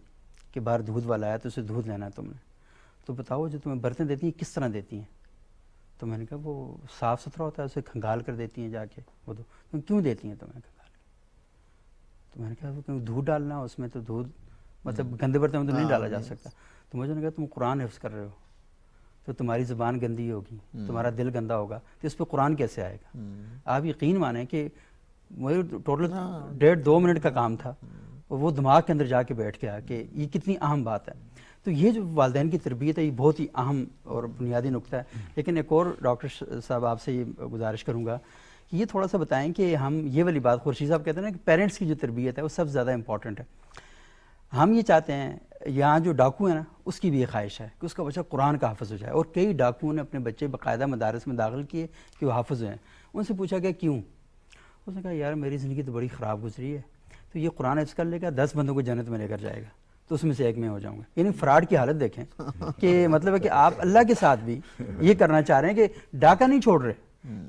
کہ باہر دودھ والا آیا تو اسے دودھ لینا ہے تم نے، تو بتاؤ جو تمہیں برتن دیتی ہیں کس طرح دیتی ہیں؟ تو میں نے کہا وہ صاف ستھرا ہوتا ہے، اسے کھنگال کر دیتی ہیں جا کے، وہ تم کیوں دیتی ہیں تمہیں کھنگال کے؟ تو میں نے کہا وہ دودھ ڈالنا اس میں، تو دودھ مطلب گندے برتن میں تو نہیں ڈالا جا سکتا۔ تو مجھے نے کہا تم قرآن حفظ کر رہے ہو تو تمہاری زبان گندی ہوگی، تمہارا دل گندا ہوگا، تو اس پہ قرآن کیسے آئے گا؟ آپ یقین مانیں کہ مجھے ٹوٹل 1.5-2 منٹ کا کام تھا اور وہ دماغ کے اندر جا کے بیٹھ گیا کہ یہ کتنی اہم بات ہے۔ تو یہ جو والدین کی تربیت ہے یہ بہت ہی اہم اور بنیادی نقطہ ہے۔ لیکن ایک اور ڈاکٹر صاحب آپ سے یہ گزارش کروں گا کہ یہ تھوڑا سا بتائیں کہ ہم یہ والی بات خورشید صاحب کہتے ہیں نا کہ پیرنٹس کی جو تربیت ہے وہ سب سے زیادہ امپورٹنٹ ہے۔ ہم یہ چاہتے ہیں یہاں جو ڈاکو ہے نا اس کی بھی یہ خواہش ہے کہ اس کا بچہ قرآن کا حافظ ہو جائے، اور کئی ڈاکوؤں نے اپنے بچے باقاعدہ مدارس میں داخل کیے کہ وہ حافظ ہیں۔ ان سے پوچھا گیا کیوں؟ اس نے کہا یار میری زندگی تو بڑی خراب گزری ہے، تو یہ قرآن حفظ کر لے گا 10 بندوں کو جنت میں لے کر جائے گا تو اس میں سے ایک میں ہو جاؤں گا۔ یعنی فراڈ کی حالت دیکھیں کہ مطلب ہے کہ آپ اللہ کے ساتھ بھی یہ کرنا چاہ رہے ہیں کہ ڈاکہ نہیں چھوڑ رہے،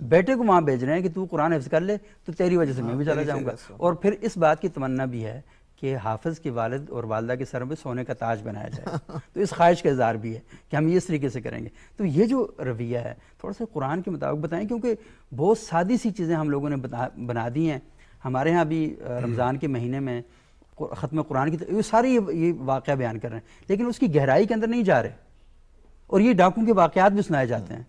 بیٹے کو وہاں بھیج رہے ہیں کہ تو قرآن حفظ کر لے تو تیری وجہ سے میں بھی چلا جاؤں گا، اور پھر اس بات کی تمنا بھی ہے کہ حافظ کے والد اور والدہ کے سر میں سونے کا تاج بنایا جائے، تو اس خواہش کا اظہار بھی ہے کہ ہم یہ اس طریقے سے کریں گے۔ تو یہ جو رویہ ہے تھوڑا سا قرآن کے مطابق بتائیں، کیونکہ بہت سادی سی چیزیں ہم لوگوں نے بنا دی ہیں۔ ہمارے ہاں بھی رمضان کے مہینے میں ختم قرآن کی یہ سارے یہ واقعہ بیان کر رہے ہیں، لیکن اس کی گہرائی کے اندر نہیں جا رہے، اور یہ ڈاکوں کے واقعات بھی سنائے جاتے ہیں۔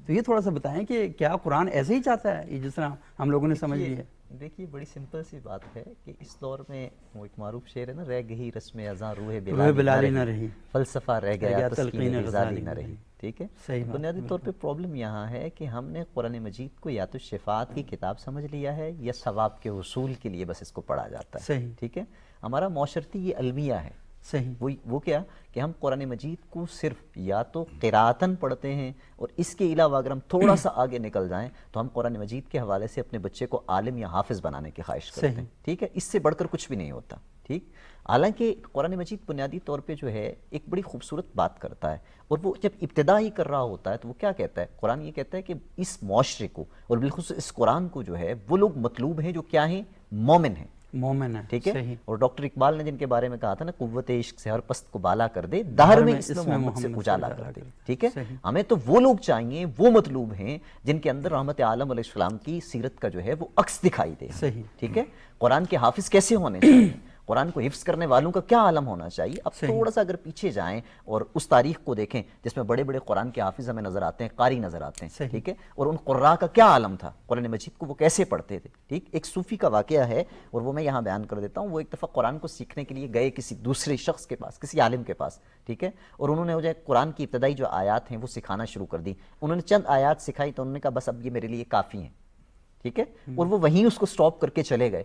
تو یہ تھوڑا سا بتائیں کہ کیا قرآن ایسے ہی چاہتا ہے یہ جس طرح ہم لوگوں نے سمجھ لی ہے؟ دیکھیے بڑی سمپل سی بات ہے کہ اس دور میں وہ ایک معروف شعر ہے نا، رہ گئی رسم ازاں روح بلالی نہ رہی، فلسفہ رہ گیا تلقین غزالی نہ رہی۔ ٹھیک ہے، بنیادی طور پہ پرابلم یہاں ہے کہ ہم نے قرآن مجید کو یا تو شفاعت کی کتاب سمجھ لیا ہے یا ثواب کے حصول کے لیے بس اس کو پڑھا جاتا ہے۔ صحیح، ٹھیک ہے، ہمارا معاشرتی یہ المیہ ہے۔ صحیح، وہ کیا کہ ہم قرآن مجید کو صرف یا تو قراءتاً پڑھتے ہیں، اور اس کے علاوہ اگر ہم تھوڑا سا آگے نکل جائیں تو ہم قرآن مجید کے حوالے سے اپنے بچے کو عالم یا حافظ بنانے کی خواہش کرتے ہیں۔ ٹھیک ہے، اس سے بڑھ کر کچھ بھی نہیں ہوتا۔ ٹھیک. حالانکہ قرآن مجید بنیادی طور پہ جو ہے ایک بڑی خوبصورت بات کرتا ہے، اور وہ جب ابتدا ہی کر رہا ہوتا ہے تو وہ کیا کہتا ہے؟ قرآن یہ کہتا ہے کہ اس معاشرے کو اور بالخصوص اس قرآن کو جو ہے وہ لوگ مطلوب ہیں جو کیا ہیں؟ مومن ہیں. مومن ہے. ٹھیک ہے. صحیح. اور ڈاکٹر اقبال نے جن کے بارے میں کہا تھا نا، قوت عشق سے ہر پست کو بالا کر دے، دہر میں اسم محمد سے اجالا کر دے. ٹھیک ہے. ہمیں تو وہ لوگ چاہیے، وہ مطلوب ہیں جن کے اندر رحمت عالم علیہ السلام کی سیرت کا جو ہے وہ عکس دکھائی دے. صحیح. ٹھیک ہے. قرآن کے حافظ کیسے ہونے چاہیے؟ قرآن کو حفظ کرنے والوں کا کیا عالم ہونا چاہیے؟ اب تھوڑا سا اگر پیچھے جائیں اور اس تاریخ کو دیکھیں جس میں بڑے بڑے قرآن کے حافظ ہمیں نظر آتے ہیں، قاری نظر آتے ہیں. ٹھیک ہے. اور ان قراء کا کیا عالم تھا؟ قرآن مجید کو وہ کیسے پڑھتے تھے؟ ٹھیک. ایک صوفی کا واقعہ ہے اور وہ میں یہاں بیان کر دیتا ہوں. وہ ایک دفعہ قرآن کو سیکھنے کے لیے گئے کسی دوسرے شخص کے پاس، کسی عالم کے پاس. ٹھیک ہے. اور انہوں نے جو ہے قرآن کی ابتدائی جو آیات ہیں وہ سکھانا شروع کر دی. انہوں نے چند آیات سکھائی تو انہوں نے کہا بس اب یہ میرے لیے کافی ہیں. ٹھیک ہے. اور وہ وہیں اس کو سٹاپ کر کے چلے گئے.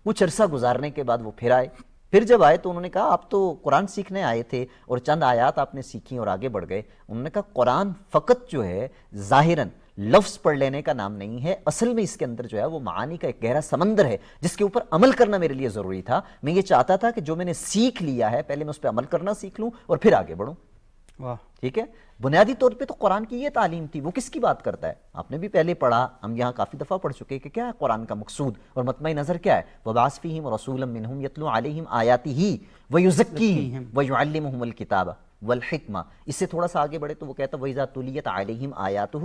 کچھ عرصہ گزارنے کے بعد وہ پھر آئے. پھر جب آئے تو انہوں نے کہا آپ تو قرآن سیکھنے آئے تھے اور چند آیات آپ نے سیکھی اور آگے بڑھ گئے. انہوں نے کہا قرآن فقط جو ہے ظاہراً لفظ پڑھ لینے کا نام نہیں ہے، اصل میں اس کے اندر جو ہے وہ معانی کا ایک گہرا سمندر ہے جس کے اوپر عمل کرنا میرے لیے ضروری تھا. میں یہ چاہتا تھا کہ جو میں نے سیکھ لیا ہے پہلے میں اس پہ عمل کرنا سیکھ لوں اور پھر آگے بڑھوں. واہ. ٹھیک ہے. بنیادی طور پہ تو قرآن کی یہ تعلیم تھی. وہ کس کی بات کرتا ہے؟ آپ نے بھی پہلے پڑھا، ہم یہاں کافی دفعہ پڑھ چکے کہ کیا ہے قرآن کا مقصود اور مطمع نظر کیا ہے؟ وَبَعَثْ فِيهِمْ رَسُولًا مِّنْهُمْ يَتْلُو عَلَيْهِمْ آيَاتِهِ وَيُزَكِّيهِمْ وَيُعَلِّمُهُمُ الْكِتَابَ وَالْحِكْمَةَ. اس سے تھوڑا سا آگے بڑھے تو وہ کہتا ہے وَإِذَا تُلِيَتْ عَلَيْهِمْ آيَاتُهُ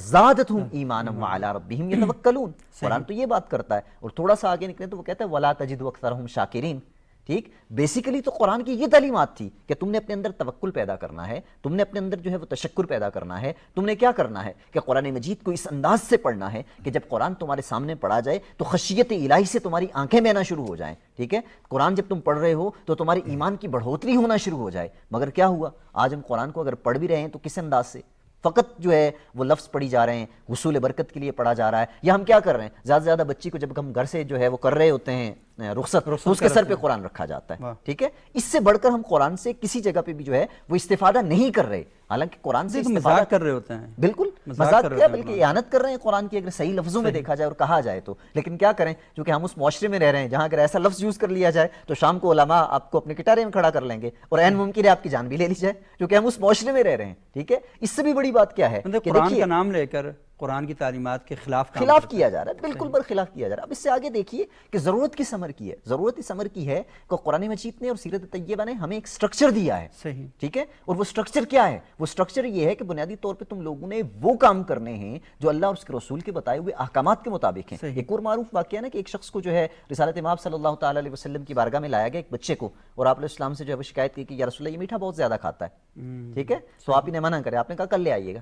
زَادَتْهُمْ إِيمَانًا وَعَلَىٰ رَبِّهِمْ يَتَوَكَّلُونَ. قرآن تو یہ بات کرتا ہے. اور تھوڑا سا آگے نکلے تو وہ کہتا ہے وَلَا تَجِدُ أَكْثَرَهُمْ شَاكِرِينَ. ٹھیک. بیسیکلی تو قرآن کی یہ تعلیمات تھی کہ تم نے اپنے اندر توکل پیدا کرنا ہے، تم نے اپنے اندر جو ہے وہ تشکر پیدا کرنا ہے. تم نے کیا کرنا ہے کہ قرآن مجید کو اس انداز سے پڑھنا ہے کہ جب قرآن تمہارے سامنے پڑھا جائے تو خشیت الہی سے تمہاری آنکھیں بہنا شروع ہو جائیں. ٹھیک ہے. قرآن جب تم پڑھ رہے ہو تو تمہاری ایمان کی بڑھوتری ہونا شروع ہو جائے. مگر کیا ہوا؟ آج ہم قرآن کو اگر پڑھ بھی رہے ہیں تو کس انداز سے؟ فقط جو ہے وہ لفظ پڑھی جا رہے ہیں، حصول برکت کے لیے پڑھا جا رہا ہے. یا ہم کیا کر رہے ہیں؟ زیادہ سے زیادہ بچی کو جب ہم گھر سے جو ہے وہ کر رہے ہوتے ہیں رخصت تو اس کے سر پہ قرآن رکھا جاتا ہے. ٹھیک ہے. اس سے بڑھ کر ہم قرآن سے کسی جگہ پہ بھی جو ہے وہ استفادہ نہیں کر رہے. حالانکہ قرآن سے مذاق کر رہے ہوتے ہیں. بالکل مذاق کیا بلکہ اعانت کر رہے ہیں قرآن کی، اگر صحیح لفظوں میں دیکھا جائے اور کہا جائے تو. لیکن کیا کریں، چونکہ ہم اس معاشرے میں رہ رہے ہیں جہاں اگر ایسا لفظ یوز کر لیا جائے تو شام کو علماء آپ کو اپنے کٹارے میں کھڑا کر لیں گے اور عین ممکن ہے آپ کی جان بھی لے لی جائے، کیونکہ ہم اس معاشرے میں رہ رہے ہیں. ٹھیک ہے. اس سے بھی بڑی بات کیا ہے کہ قرآن کا نام لے کر قرآن کی تعلیمات کے خلاف کیا جا رہا ہے. بالکل برخلاف کیا جا رہا ہے. اب اس سے آگے دیکھیے کہ ضرورت کس امر کی ہے. ضرورت اس امر کی ہے کہ قرآن مجید نے اور سیرت طیبہ نے ہمیں ایک سٹرکچر دیا ہے. صحیح. ٹھیک ہے. اور وہ سٹرکچر کیا ہے؟ وہ سٹرکچر یہ ہے کہ بنیادی طور پہ تم لوگوں نے وہ کام کرنے ہیں جو اللہ اور اس کے رسول کے بتائے ہوئے احکامات کے مطابق ہیں. ایک اور معروف واقعہ ہے نا کہ ایک شخص کو جو ہے رسالت امام صلی اللہ تعالی علیہ وسلم کی بارگاہ میں لایا گیا ایک بچے کو، اور آپ علیہ السلام سے جو ہے وہ شکایت کی کہ یا رسول اللہ یہ میٹھا بہت زیادہ کھاتا ہے. ٹھیک ہے. تو آپ انہیں منع کرے. آپ نے کہا کل لے آئیے گا.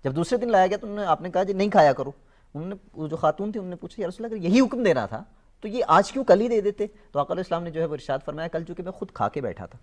جب دوسرے دن لایا گیا تو آپ نے کہا جی نہیں کھایا کرو. انہوں نے جو خاتون تھی انہوں نے پوچھا یا رسول اللہ اگر یہی حکم دینا تھا تو یہ آج کیوں کل ہی دے دیتے؟ تو آقا علیہ السلام نے جو ہے وہ ارشاد فرمایا کل چونکہ میں خود کھا کے بیٹھا تھا.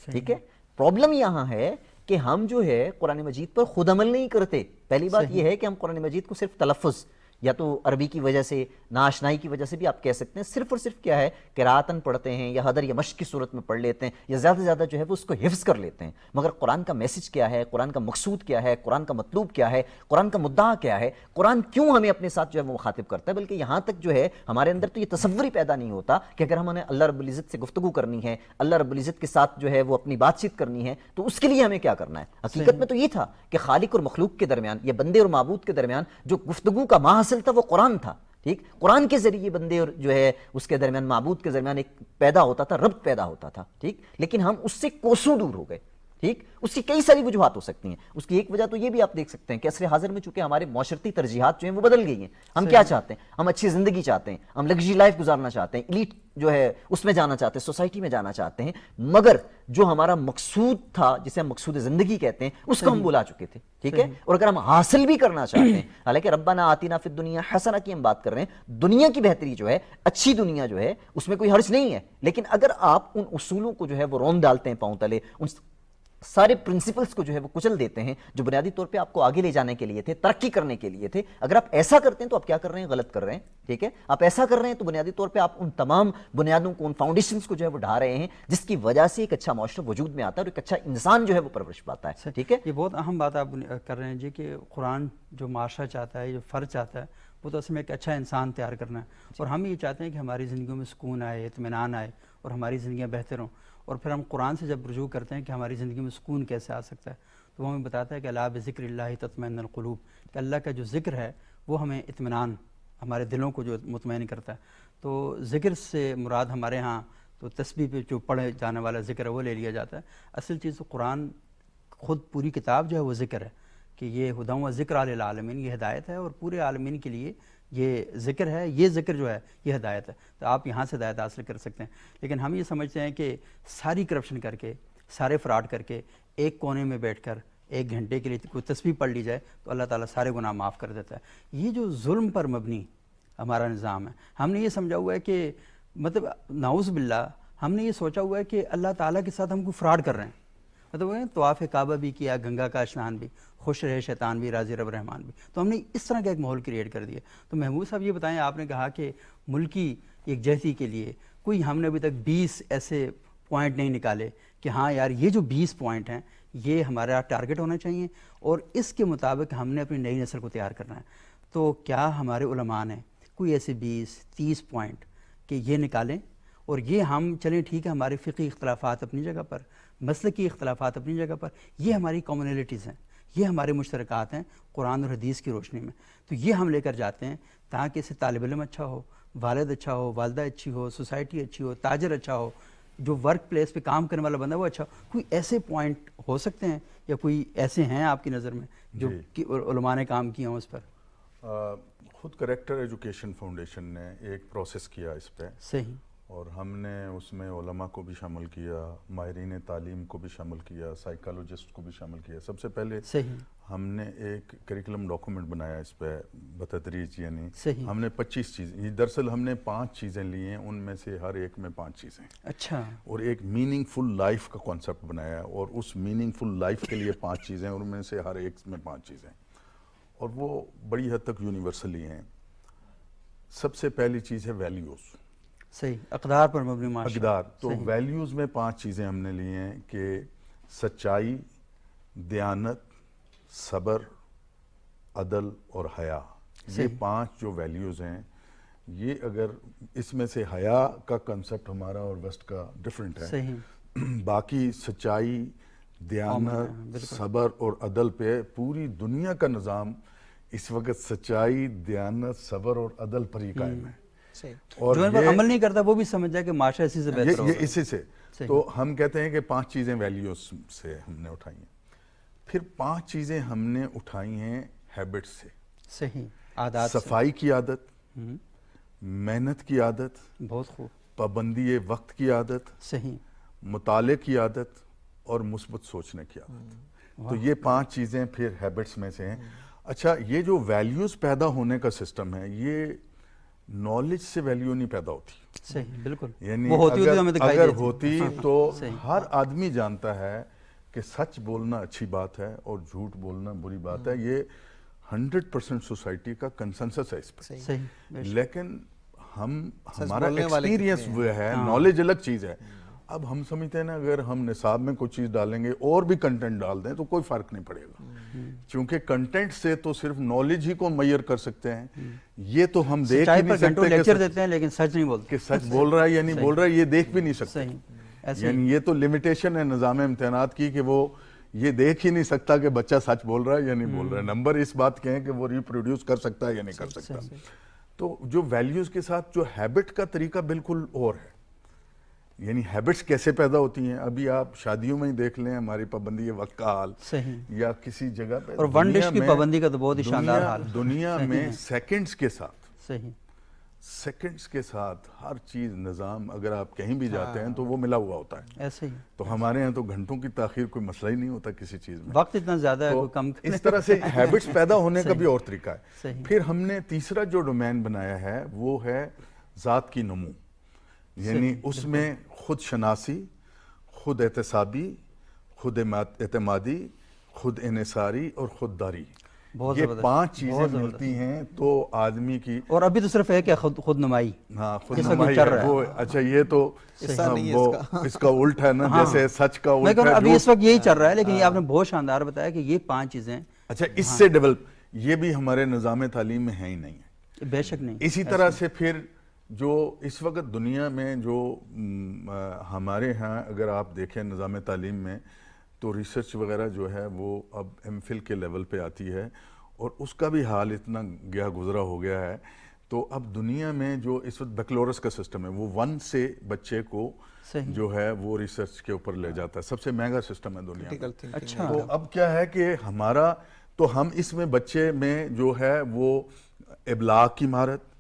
ٹھیک ہے. پرابلم یہاں ہے کہ ہم جو ہے قرآن مجید پر خود عمل نہیں کرتے. پہلی بات یہ ہے کہ ہم قرآن مجید کو صرف تلفظ یا تو عربی کی وجہ سے، ناآشنائی کی وجہ سے بھی آپ کہہ سکتے ہیں، صرف اور صرف کیا ہے قراءتاً پڑھتے ہیں یا حدر یا مشق کی صورت میں پڑھ لیتے ہیں یا زیادہ سے زیادہ جو ہے وہ اس کو حفظ کر لیتے ہیں. مگر قرآن کا میسج کیا ہے، قرآن کا مقصود کیا ہے، قرآن کا مطلوب کیا ہے، قرآن کا مدعا کیا ہے، قرآن کیوں ہمیں اپنے ساتھ جو ہے وہ مخاطب کرتا ہے. بلکہ یہاں تک جو ہے ہمارے اندر تو یہ تصور ہی پیدا نہیں ہوتا کہ اگر ہم نے اللہ رب العزت سے گفتگو کرنی ہے، اللہ رب العزت کے ساتھ جو ہے وہ اپنی بات چیت کرنی ہے تو اس کے لیے ہمیں کیا کرنا ہے. حقیقت میں تو یہ تھا کہ خالق اور مخلوق کے درمیان یا بندے اور معبود کے درمیان جو گفتگو کا ماحصل تھا وہ قرآن تھا. ٹھیک. قرآن کے ذریعے بندے اور جو ہے اس کے درمیان معبود کے درمیان ایک پیدا ہوتا تھا، ربط پیدا ہوتا تھا. ٹھیک. لیکن ہم اس سے کوسوں دور ہو گئے. ٹھیک. اس کی کئی ساری وجوہات ہو سکتی ہیں. اس کی ایک وجہ تو یہ بھی آپ دیکھ سکتے ہیں کہ عصر حاضر میں چونکہ ہمارے معاشرتی ترجیحات جو ہیں وہ بدل گئی ہیں. ہم کیا چاہتے ہیں؟ ہم اچھی زندگی چاہتے ہیں، ہم لگژری لائف گزارنا چاہتے ہیں، ایلیٹ جو ہے اس میں جانا چاہتے ہیں، سوسائٹی میں جانا چاہتے ہیں. مگر جو ہمارا مقصود تھا جسے ہم مقصود زندگی کہتے ہیں اس کو ہم بلا چکے تھے. ٹھیک ہے. اور اگر ہم حاصل بھی کرنا چاہتے ہیں، حالانکہ ربنا آتینا فی الدنیا حسنہ کی ہم بات کر رہے ہیں، دنیا کی بہتری جو ہے، اچھی دنیا جو ہے اس میں کوئی حرج نہیں ہے. لیکن اگر آپ ان اصولوں کو جو ہے وہ رون ڈالتے ہیں پاؤں تلے، ان سارے پرنسپلز کو جو ہے وہ کچل دیتے ہیں جو بنیادی طور پہ آپ کو آگے لے جانے کے لیے تھے, ترقی کرنے کے لیے تھے. اگر آپ ایسا کرتے ہیں تو آپ کیا کر رہے ہیں؟ غلط کر رہے ہیں. ٹھیک ہے, آپ ایسا کر رہے ہیں تو بنیادی طور پہ آپ ان تمام بنیادوں کو, ان فاؤنڈیشنز کو جو ہے وہ ڈھا رہے ہیں, جس کی وجہ سے ایک اچھا معاشرہ وجود میں آتا ہے اور ایک اچھا انسان جو ہے وہ پرورش پاتا ہے. ٹھیک ہے, یہ بہت اہم بات آپ کر رہے ہیں جی کہ قرآن جو معاشرہ چاہتا ہے, جو فرد چاہتا ہے, وہ تو اصل میں ایک اچھا انسان تیار کرنا ہے. اور ہم یہ چاہتے ہیں کہ ہماری زندگیوں میں سکون آئے, اطمینان آئے اور ہماری زندگیاں بہتر ہوں. اور پھر ہم قرآن سے جب رجوع کرتے ہیں کہ ہماری زندگی میں سکون کیسے آ سکتا ہے, تو وہ ہمیں بتاتا ہے کہ الا بذکر اللہ تطمئن القلوب, کہ اللہ کا جو ذکر ہے وہ ہمیں اطمینان, ہمارے دلوں کو جو مطمئن کرتا ہے. تو ذکر سے مراد ہمارے ہاں تو تسبیح پہ جو پڑھے جانے والا ذکر ہے وہ لے لیا جاتا ہے. اصل چیز تو قرآن خود پوری کتاب جو ہے وہ ذکر ہے کہ یہ ہدی و ذکر للعالمین, یہ ہدایت ہے اور پورے عالمین کے لیے یہ ذکر ہے. یہ ذکر جو ہے یہ ہدایت ہے, تو آپ یہاں سے ہدایت حاصل کر سکتے ہیں. لیکن ہم یہ سمجھتے ہیں کہ ساری کرپشن کر کے, سارے فراڈ کر کے ایک کونے میں بیٹھ کر 1 گھنٹے کے لیے کوئی تسبیح پڑھ لی جائے تو اللہ تعالیٰ سارے گناہ معاف کر دیتا ہے. یہ جو ظلم پر مبنی ہمارا نظام ہے, ہم نے یہ سمجھا ہوا ہے کہ مطلب نعوذ باللہ ہم نے یہ سوچا ہوا ہے کہ اللہ تعالیٰ کے ساتھ ہم کوئی فراڈ کر رہے ہیں. مطلب وہ طواف کعبہ بھی کیا, گنگا کا اشنان بھی, خوش رہے شیطان بھی, راضی رب رحمان بھی, تو ہم نے اس طرح کا ایک ماحول کریٹ کر دیا. تو محمود صاحب یہ بتائیں, آپ نے کہا کہ ملکی یکجہتی کے لیے کوئی ہم نے ابھی تک 20 ایسے پوائنٹ نہیں نکالے کہ ہاں یار یہ جو 20 پوائنٹ ہیں یہ ہمارا ٹارگٹ ہونا چاہیے اور اس کے مطابق ہم نے اپنی نئی نسل کو تیار کرنا ہے. تو کیا ہمارے علماء نے کوئی ایسے 20-30 پوائنٹ کہ یہ نکالیں اور یہ ہم چلیں ٹھیک ہے, ہمارے فقہی اختلافات اپنی جگہ پر, مسلکی اختلافات اپنی جگہ پر, یہ ہماری کامنلٹیز ہیں, یہ ہمارے مشترکات ہیں قرآن اور حدیث کی روشنی میں, تو یہ ہم لے کر جاتے ہیں تاکہ اس سے طالب علم اچھا ہو, والد اچھا ہو, والدہ اچھی ہو, سوسائٹی اچھی ہو, تاجر اچھا ہو, جو ورک پلیس پہ کام کرنے والا بندہ وہ اچھا ہو. کوئی ایسے پوائنٹ ہو سکتے ہیں یا کوئی ایسے ہیں آپ کی نظر میں جو علماء نے کام کیا ہوں اس پر؟ خود کریکٹر ایجوکیشن فاؤنڈیشن نے ایک پروسیس کیا اس پہ, صحیح, اور ہم نے اس میں علماء کو بھی شامل کیا, ماہرین تعلیم کو بھی شامل کیا, سائیکالوجسٹ کو بھی شامل کیا. سب سے پہلے صحیح, ہم نے ایک کریکولم ڈاکومنٹ بنایا اس پہ بتدریج, یعنی صحیح, ہم نے 25 چیزیں, دراصل ہم نے 5 چیزیں لی ہیں, ان میں سے ہر ایک میں 5 چیزیں, اچھا, اور ایک میننگ فل لائف کا کانسیپٹ بنایا ہے, اور اس میننگ فل لائف کے لیے 5 چیزیں, اور ان میں سے ہر ایک میں 5 چیزیں, اور وہ بڑی حد تک یونیورسلی ہیں. سب سے پہلی چیز ہے ویلیوز, صحیح, اقدار پر مبنی معاشرہ. اقدار. تو ویلیوز میں 5 چیزیں ہم نے لی ہیں کہ سچائی, دیانت, صبر, عدل اور حیا. یہ 5 جو ویلیوز ہیں, یہ اگر اس میں سے حیا کا کنسپٹ ہمارا اور ویسٹ کا ڈیفرنٹ ہے, صحیح, باقی سچائی, دیانت, صبر اور عدل پہ پوری دنیا کا نظام اس وقت سچائی, دیانت, صبر اور عدل پر ہی قائم ہے. اور جو ان پر عمل نہیں کرتا وہ بھی سمجھ جائے کہ معاشرہ اسی سے بہتر ہوگا. یہ اسی سے. تو ہم کہتے ہیں کہ 5 چیزیں ویلیوز سے ہم نے اٹھائی ہیں. پھر 5 چیزیں ہم نے اٹھائی ہیں ہیبٹ سے. صحیح, عادات, صفائی کی عادت, محنت کی عادت, بہت خوب, پابندی وقت کی عادت, صحیح, مطالعے کی عادت اور مثبت سوچنے کی عادت. تو یہ 5 چیزیں پھر ہیبٹس میں سے ہیں. اچھا, یہ جو ویلیوز پیدا ہونے کا سسٹم ہے, یہ نالج سے ویلیو نہیں پیدا ہوتی. صحیح, بالکل, یعنی وہ ہوتی ہوتی ہمیں دکھائی اگر دیتی. ہوتی تو ہر آدمی جانتا ہے کہ سچ بولنا اچھی بات ہے اور جھوٹ بولنا بری بات ہے. یہ 100% سوسائٹی کا کنسنسس ہے اس پہ. صحیح, لیکن ہمارا ایکسپیرینس وہ ہے, نالج الگ چیز ہے. اب ہم سمجھتے ہیں نا اگر ہم نصاب میں کوئی چیز ڈالیں گے اور بھی کنٹینٹ ڈال دیں تو کوئی فرق نہیں پڑے گا, چونکہ کنٹینٹ سے تو صرف نالج ہی کو میئر کر سکتے ہیں. یہ تو ہم دیکھ ہی نہیں سکتے لیکچر دیتے ہیں لیکن سچ نہیں بولتے, کہ سچ بول رہا ہے یا نہیں بول رہا ہے, یہ دیکھ بھی نہیں سکتے. یعنی یہ تو لمیٹیشن ہے نظام امتحانات کی کہ وہ یہ دیکھ ہی نہیں سکتا کہ بچہ سچ بول رہا ہے یا نہیں بول رہا ہے. نمبر اس بات کے ہیں کہ وہ ریپروڈیوس کر سکتا ہے یا نہیں کر سکتا. تو جو ویلیوز کے ساتھ جو ہیبٹ کا طریقہ بالکل اور ہے. یعنی ہیبٹس کیسے پیدا ہوتی ہیں, ابھی آپ شادیوں میں ہی دیکھ لیں, ہماری پابندی وقت کا حال, یا کسی جگہ پہ, اور ون ڈش کی پابندی کا تو بہت ہی شاندار حال. دنیا میں سیکنڈز کے ساتھ, صحیح, سیکنڈز کے ساتھ ہر چیز نظام, اگر آپ کہیں بھی جاتے ہیں تو وہ ملا ہوا ہوتا ہے. ایسے ہی, تو ہمارے یہاں تو گھنٹوں کی تاخیر کوئی مسئلہ ہی نہیں ہوتا کسی چیز میں. وقت اتنا زیادہ ہے, کم. اس طرح سے ہیبٹس پیدا ہونے کا بھی اور طریقہ ہے. پھر ہم نے تیسرا جو ڈومین بنایا ہے وہ ہے ذات کی نمو. یعنی اس میں خود شناسی, خود احتسابی, خود اعتمادی، خود انحصاری اور خودداری. بہت یہ زبردست، 5 چیزیں بہت زبردست. ملتی ہیں تو آدمی کی اور ابھی تو صرف ایک ہے خود نمائی. ہاں خود اس وقت نمائی چل ہے رہا ہے. وہ. اچھا یہ تو حصہ نہیں ہے وہ اس کا الٹ ہے نا، جیسے سچ کا میں الٹ کہوں ہے ابھی جھوٹ. اس وقت یہی چل رہا ہے، لیکن یہ آپ نے بہت شاندار بتایا کہ یہ 5 چیزیں اچھا اس سے ڈیولپ، یہ بھی ہمارے نظام تعلیم میں ہے ہی نہیں ہے. بے شک نہیں. اسی طرح سے پھر جو اس وقت دنیا میں جو ہمارے ہاں اگر آپ دیکھیں نظام تعلیم میں، تو ریسرچ وغیرہ جو ہے وہ اب ایم فل کے لیول پہ آتی ہے، اور اس کا بھی حال اتنا گیا گزرا ہو گیا ہے. تو اب دنیا میں جو اس وقت بیکلورس کا سسٹم ہے، وہ 1 سے بچے کو جو ہے وہ ریسرچ کے اوپر لے جاتا ہے. سب سے مہنگا سسٹم ہے دنیا میں. اچھا. تو اب کیا ہے کہ ہمارا تو ہم اس میں بچے میں جو ہے وہ ابلاغ کی مہارت،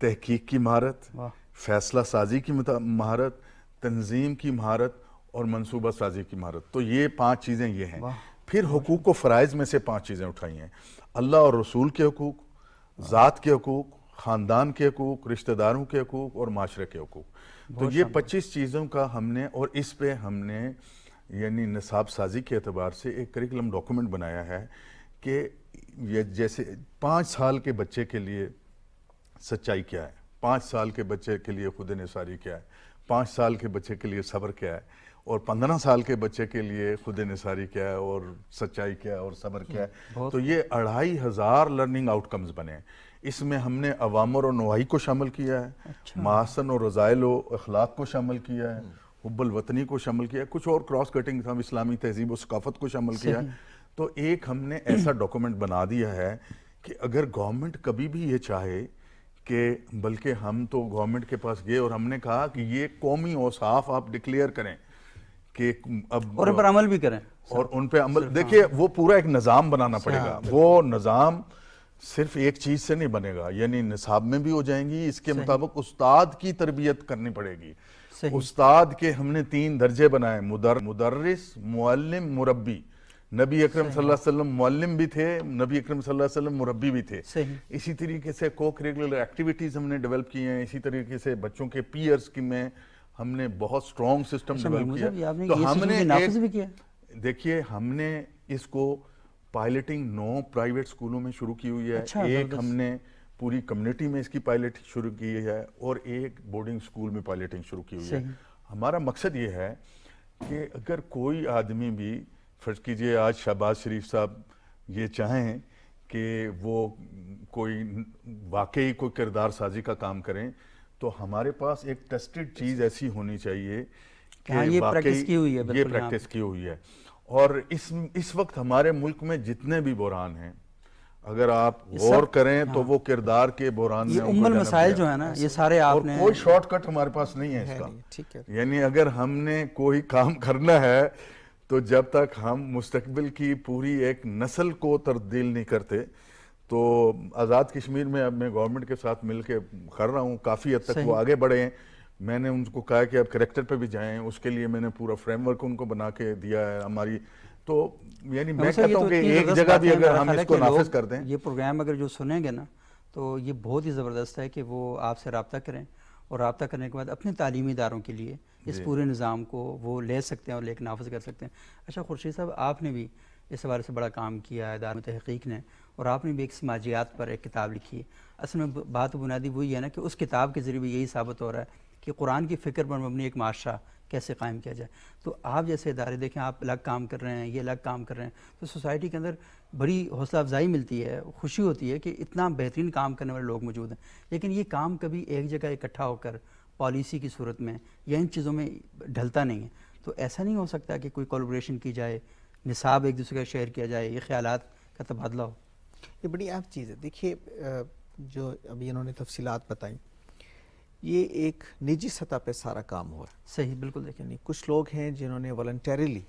تحقیق کی مہارت، فیصلہ سازی کی مہارت، تنظیم کی مہارت اور منصوبہ سازی کی مہارت. تو یہ 5 چیزیں یہ ہیں. پھر حقوق و فرائض میں سے 5 چیزیں اٹھائی ہیں: اللہ اور رسول کے حقوق، ذات کے حقوق، خاندان کے حقوق، رشتہ داروں کے حقوق اور معاشرے کے حقوق. تو یہ 25 چیزوں کا ہم نے، اور اس پہ ہم نے یعنی نصاب سازی کے اعتبار سے ایک کریکولم ڈاکومنٹ بنایا ہے کہ یہ جیسے 5 سال کے بچے کے لیے سچائی کیا ہے، 5 سال کے بچے کے لیے خود انحصاری کیا ہے، 5 سال کے بچے کے لیے صبر کیا ہے، اور 15 سال کے بچے کے لیے خود انحصاری کیا ہے اور سچائی کیا ہے اور صبر کیا ہے. تو یہ 2500 لرننگ آؤٹ کمز بنے ہیں. اس میں ہم نے اوامر و نواہی کو شامل کیا ہے، محاسن و رذائل و اخلاق کو شامل کیا ہے، حب الوطنی کو شامل کیا ہے، کچھ اور کراس کٹنگ ہم اسلامی تہذیب و ثقافت کو شامل کیا ہے. تو ایک ہم نے ایسا ڈاکومنٹ بنا دیا ہے کہ اگر گورنمنٹ کبھی بھی یہ چاہے کہ، بلکہ ہم تو گورنمنٹ کے پاس گئے اور ہم نے کہا کہ یہ قومی اوصاف آپ ڈکلیئر کریں کہ اب، اور ان پر عمل بھی کریں، اور ان پہ عمل. دیکھیے وہ پورا ایک نظام بنانا پڑے گا. وہ نظام صرف ایک چیز سے نہیں بنے گا، یعنی نصاب میں بھی ہو جائیں گی. اس کے مطابق استاد کی تربیت کرنی پڑے گی. استاد کے ہم نے 3 درجے بنائے: مدرس، معلم، مربی. نبی اکرم صلی اللہ علیہ وسلم معلم بھی تھے، نبی اکرم صلی اللہ علیہ وسلم مربی بھی تھے. اسی طریقے سے کو کریکولر ایکٹیویٹیز ہم نے ڈیولپ کی ہیں. اسی طریقے سے بچوں کے پیئرز کی میں ہم نے بہت سٹرونگ سسٹم ڈیولپ کیا. تو ہم نے دیکھیے ہم نے اس کو پائلٹنگ 9 پرائیویٹ سکولوں میں شروع کی ہوئی ہے. ایک ہم نے پوری کمیونٹی میں اس کی پائلٹ شروع کی ہے، اور ایک بورڈنگ سکول میں پائلٹنگ شروع کی ہوئی ہے. ہمارا مقصد یہ ہے کہ اگر کوئی آدمی بھی، فرض کیجئے آج شہباز شریف صاحب یہ چاہیں کہ وہ کوئی واقعی کوئی کردار سازی کا کام کریں، تو ہمارے پاس ایک ٹیسٹڈ چیز ایسی ہونی چاہیے کہ یہ واقعی یہ پریکٹس کی ہوئی ہے. اور اس وقت ہمارے ملک میں جتنے بھی بحران ہیں، اگر آپ غور کریں تو وہ کردار کے بحران میں ام المسائل جو ہے نا، یہ سارے آپ نے، کوئی شارٹ کٹ ہمارے پاس نہیں ہے اس کا. یعنی اگر ہم نے کوئی کام کرنا ہے تو جب تک ہم مستقبل کی پوری ایک نسل کو تبدیل نہیں کرتے، تو آزاد کشمیر میں اب میں گورنمنٹ کے ساتھ مل کے کر رہا ہوں. کافی حد تک وہ آگے بڑھے ہیں. میں نے ان کو کہا کہ اب کریکٹر پہ بھی جائیں، اس کے لیے میں نے پورا فریم ورک ان کو بنا کے دیا ہے ہماری. تو یعنی میں کہتا ہوں کہ ایک جگہ بھی اگر ہم اس کو نافذ کر دیں، یہ پروگرام اگر جو سنیں گے نا، تو یہ بہت ہی زبردست ہے کہ وہ آپ سے رابطہ کریں، اور رابطہ کرنے کے بعد اپنے تعلیمی اداروں کے لیے اس پورے نظام کو وہ لے سکتے ہیں اور لے کے نافذ کر سکتے ہیں. اچھا خورشید صاحب، آپ نے بھی اس حوالے سے بڑا کام کیا ہے ادارہ تحقیق نے، اور آپ نے بھی ایک سماجیات پر ایک کتاب لکھی ہے. اصل میں بات بنیادی وہی ہے نا کہ اس کتاب کے ذریعے بھی یہی ثابت ہو رہا ہے کہ قرآن کی فکر پر مبنی ایک معاشرہ کیسے قائم کیا جائے. تو آپ جیسے ادارے دیکھیں، آپ الگ کام کر رہے ہیں، یہ الگ کام کر رہے ہیں، تو سوسائٹی کے اندر بڑی حوصلہ افزائی ملتی ہے، خوشی ہوتی ہے کہ اتنا بہترین کام کرنے والے لوگ موجود ہیں. لیکن یہ کام کبھی ایک جگہ اکٹھا ہو کر پالیسی کی صورت میں یا ان چیزوں میں ڈھلتا نہیں ہے. تو ایسا نہیں ہو سکتا کہ کوئی کولیبریشن کی جائے، نصاب ایک دوسرے کا شیئر کیا جائے، یہ خیالات کا تبادلہ ہو؟ یہ بڑی اہم چیز ہے. دیکھیے جو ابھی انہوں نے تفصیلات بتائیں، یہ ایک نجی سطح پہ سارا کام ہو رہا ہے. صحیح، بالکل. دیکھیں، کچھ لوگ ہیں جنہوں نے والنٹیریلی،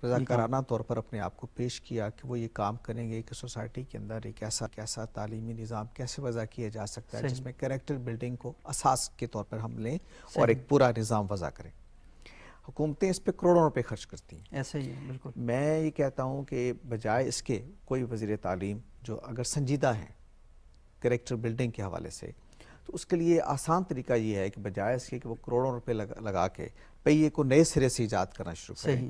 رضاکارانہ طور پر اپنے آپ کو پیش کیا کہ وہ یہ کام کریں گے کہ سوسائٹی کے اندر ایک ایسا تعلیمی نظام کیسے وضع کیا جا سکتا ہے جس میں کریکٹر بلڈنگ کو اساس کے طور پر ہم لیں اور ایک پورا نظام وضع کریں. حکومتیں اس پہ کروڑوں روپے خرچ کرتی ہیں. ایسا ہی ہے، بالکل. میں یہ کہتا ہوں کہ بجائے اس کے کوئی وزیر تعلیم جو اگر سنجیدہ ہیں کریکٹر بلڈنگ کے حوالے سے، تو اس کے لیے آسان طریقہ یہ ہے کہ بجائے اس کے کہ وہ کروڑوں روپے لگا کے پہیے کو نئے سرے سے ایجاد کرنا شروع کریں،